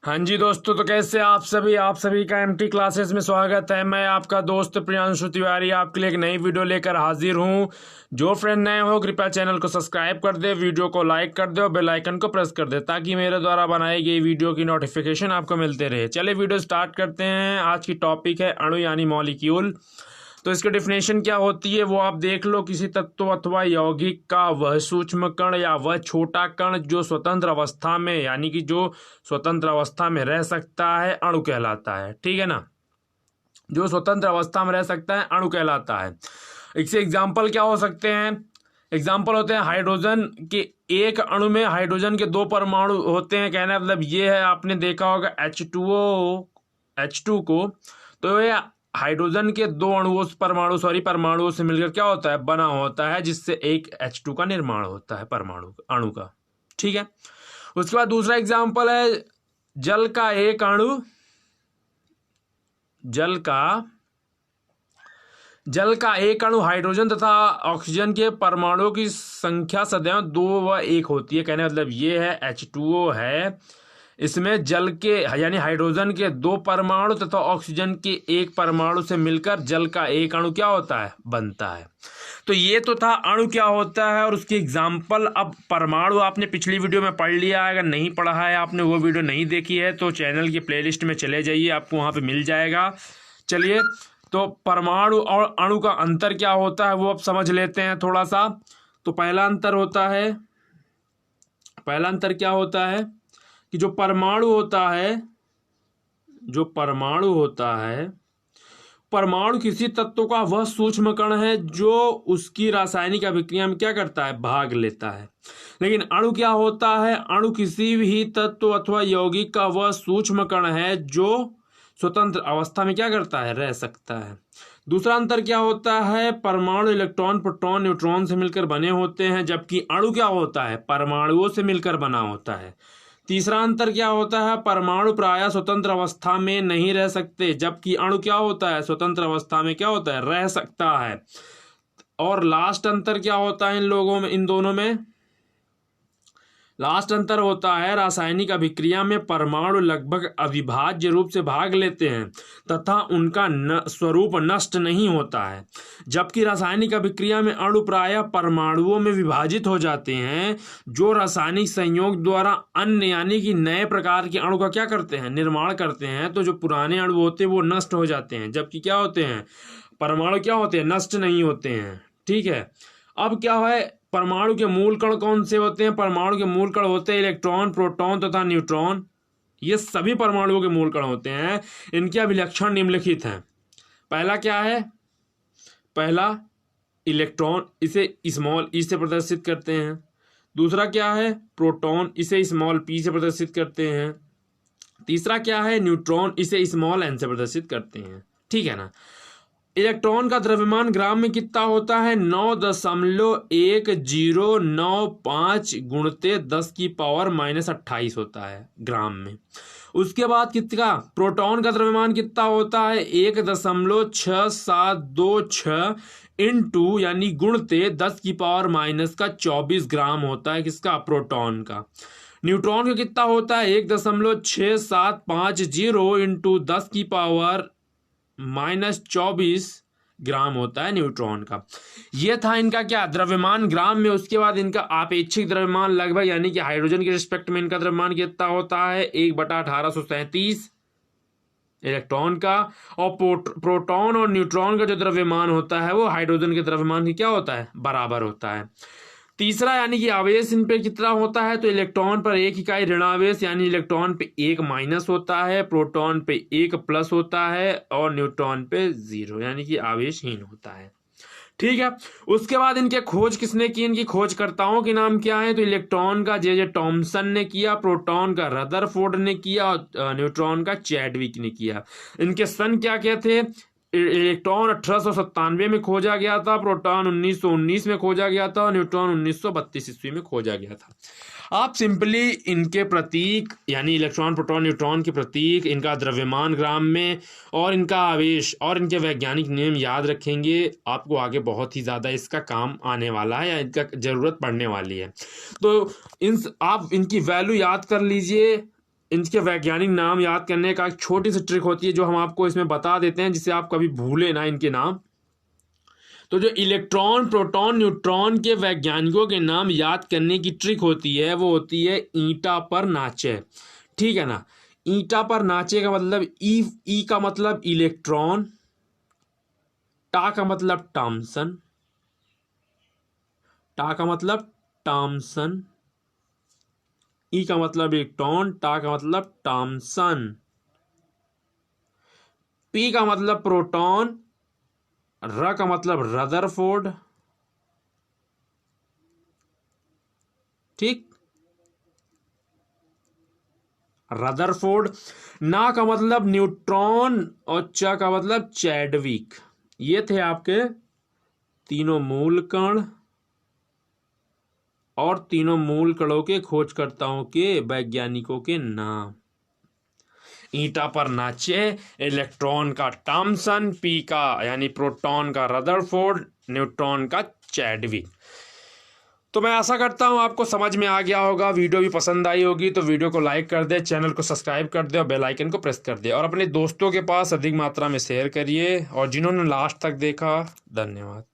हाँ जी दोस्तों, तो कैसे आप सभी का एमटी क्लासेस में स्वागत है। मैं आपका दोस्त प्रियांशु तिवारी आपके लिए एक नई वीडियो लेकर हाजिर हूँ। जो फ्रेंड नए हो कृपया चैनल को सब्सक्राइब कर दे, वीडियो को लाइक कर दे और बेल आइकन को प्रेस कर दे ताकि मेरे द्वारा बनाई गई वीडियो की नोटिफिकेशन आपको मिलते रहे। चलिए वीडियो स्टार्ट करते हैं। आज की टॉपिक है अणु यानी मॉलिक्यूल। तो इसकी डेफिनेशन क्या होती है वो आप देख लो। किसी तत्व अथवा यौगिक का वह सूक्ष्म कण या वह छोटा कण जो स्वतंत्र अवस्था में यानी कि जो स्वतंत्र अवस्था में रह सकता है अणु कहलाता है। ठीक है ना, जो स्वतंत्र अवस्था में रह सकता है अणु कहलाता है। इससे एग्जाम्पल क्या हो सकते हैं? एग्जाम्पल होते हैं हाइड्रोजन के। एक अणु में हाइड्रोजन के दो परमाणु होते हैं। कहना मतलब ये है, आपने देखा होगा H2 को, तो ये हाइड्रोजन के दो परमाणुओं से मिलकर क्या होता है, बना होता है, जिससे एक H2 का निर्माण होता है परमाणु अणु का। ठीक है। उसके बाद दूसरा एग्जाम्पल है जल का एक अणु। जल का एक अणु हाइड्रोजन तथा ऑक्सीजन के परमाणुओं की संख्या सदैव 2 व 1 होती है। कहने मतलब ये है H2O है, इसमें जल के यानी हाइड्रोजन के 2 परमाणु तथा ऑक्सीजन के 1 परमाणु से मिलकर जल का एक अणु क्या होता है, बनता है। तो ये तो था अणु क्या होता है और उसकी एग्जाम्पल। अब परमाणु आपने पिछली वीडियो में पढ़ लिया है, अगर नहीं पढ़ा है आपने, वो वीडियो नहीं देखी है तो चैनल की प्लेलिस्ट में चले जाइए, आपको वहाँ पे मिल जाएगा। चलिए, तो परमाणु और अणु का अंतर क्या होता है वो अब समझ लेते हैं थोड़ा सा। तो पहला अंतर क्या होता है कि जो परमाणु होता है, परमाणु किसी तत्व का वह सूक्ष्म कण है जो उसकी रासायनिक अभिक्रिया में क्या करता है, भाग लेता है। लेकिन अणु क्या होता है? अणु किसी भी तत्व अथवा यौगिक का वह सूक्ष्म कण है जो स्वतंत्र अवस्था में क्या करता है, रह सकता है। दूसरा अंतर क्या होता है? परमाणु इलेक्ट्रॉन, प्रोटॉन, न्यूट्रॉन से मिलकर बने होते हैं, जबकि अणु क्या होता है, परमाणुओं से मिलकर बना होता है। तीसरा अंतर क्या होता है? परमाणु प्रायः स्वतंत्र अवस्था में नहीं रह सकते, जबकि अणु क्या होता है, स्वतंत्र अवस्था में क्या होता है, रह सकता है। और लास्ट अंतर क्या होता है इन दोनों में? लास्ट अंतर होता है रासायनिक अभिक्रिया में परमाणु लगभग अविभाज्य रूप से भाग लेते हैं तथा उनका स्वरूप नष्ट नहीं होता है, जबकि रासायनिक अभिक्रिया में अणु प्रायः परमाणुओं में विभाजित हो जाते हैं जो रासायनिक संयोग द्वारा अन्य यानी कि नए प्रकार के अणु का क्या करते हैं, निर्माण करते हैं। तो जो पुराने अणु होते हैं वो नष्ट हो जाते हैं, जबकि क्या होते हैं, परमाणु क्या होते हैं, नष्ट नहीं होते हैं। ठीक है। अब क्या है, परमाणु के मूल कण कौन से होते हैं? परमाणु के मूल कण होते हैं इलेक्ट्रॉन, प्रोटॉन तथा न्यूट्रॉन। ये सभी परमाणुओं के मूल कण होते हैं। इनके अभिलक्षण निम्नलिखित हैं। पहला क्या है? पहला इलेक्ट्रॉन, इसे स्मॉल ई से प्रदर्शित करते हैं। दूसरा क्या है? प्रोटॉन, इसे स्मॉल पी से प्रदर्शित करते हैं। तीसरा क्या है? न्यूट्रॉन, इसे स्मॉल एन से प्रदर्शित करते हैं। ठीक है ना। इलेक्ट्रॉन का द्रव्यमान ग्राम में कितना होता है? 9.1095 गुणित 10⁻⁻28 होता है ग्राम में। उसके बाद कितना? प्रोटॉन का द्रव्यमान कितना होता है? 1.6726 इंटू यानी गुणित 10⁻⁻24 ग्राम होता है। किसका? प्रोटॉन का। न्यूट्रॉन का कितना होता है? 1.6750 इंटू 10⁻⁻24 ग्राम होता है न्यूट्रॉन का। ये था इनका क्या, द्रव्यमान ग्राम में। उसके बाद इनका आपेक्षिक द्रव्यमान लगभग यानी कि हाइड्रोजन के रिस्पेक्ट में इनका द्रव्यमान कितना होता है? 1/1837 इलेक्ट्रॉन का। और प्रोटॉन और न्यूट्रॉन का जो द्रव्यमान होता है वो हाइड्रोजन के द्रव्यमान की क्या होता है, बराबर होता है। तीसरा यानी कि आवेश इन पे कितना होता है? तो इलेक्ट्रॉन पर 1 इकाई ऋणावेश यानी इलेक्ट्रॉन पे 1 माइनस होता है, प्रोटॉन पे 1 प्लस होता है और न्यूट्रॉन पे 0 यानी कि आवेशहीन होता है। ठीक है। उसके बाद इनके खोज किसने की? इनकी खोजकर्ताओं के नाम क्या है? तो इलेक्ट्रॉन का जे टॉमसन ने किया, प्रोटॉन का रदरफोर्ड ने किया और न्यूट्रॉन का चैडविक ने किया। इनके सन क्या क्या थे? इलेक्ट्रॉन 1897 में खोजा गया था, प्रोटॉन 1919 में खोजा गया था और न्यूट्रॉन 1932 ईस्वी में खोजा गया था। आप सिंपली इनके प्रतीक यानी इलेक्ट्रॉन, प्रोटॉन, न्यूट्रॉन के प्रतीक, इनका द्रव्यमान ग्राम में और इनका आवेश और इनके वैज्ञानिक नियम याद रखेंगे, आपको आगे बहुत ही ज़्यादा इसका काम आने वाला है या इनका ज़रूरत पड़ने वाली है। तो आप इनकी वैल्यू याद कर लीजिए। इनके वैज्ञानिक नाम याद करने का एक छोटी सी ट्रिक होती है जो हम आपको इसमें बता देते हैं, जिससे आप कभी भूले ना इनके नाम। तो जो इलेक्ट्रॉन, प्रोटॉन, न्यूट्रॉन के वैज्ञानिकों के नाम याद करने की ट्रिक होती है वो होती है ईंटा पर नाचे। ठीक है ना। ईंटा पर नाचे का मतलब ई का मतलब इलेक्ट्रॉन, टा का मतलब टॉमसन, टा का मतलब टॉमसन, ई का मतलब इलेक्ट्रॉन, टा का मतलब टॉमसन, पी का मतलब प्रोटॉन, र का मतलब रदरफोर्ड। ठीक, रदरफोर्ड। ना का मतलब न्यूट्रॉन और च का मतलब चैडविक। ये थे आपके तीनों मूल कण और तीनों मूल कणों के खोजकर्ताओं के वैज्ञानिकों के नाम। ईंटा पर नाचे, इलेक्ट्रॉन का टॉमसन, पी का यानी प्रोटॉन का रदरफोर्ड, न्यूट्रॉन का चैडविक। तो मैं आशा करता हूं आपको समझ में आ गया होगा, वीडियो भी पसंद आई होगी। तो वीडियो को लाइक कर दे, चैनल को सब्सक्राइब कर दे और बेल आइकन को प्रेस कर दे और अपने दोस्तों के पास अधिक मात्रा में शेयर करिए। और जिन्होंने लास्ट तक देखा, धन्यवाद।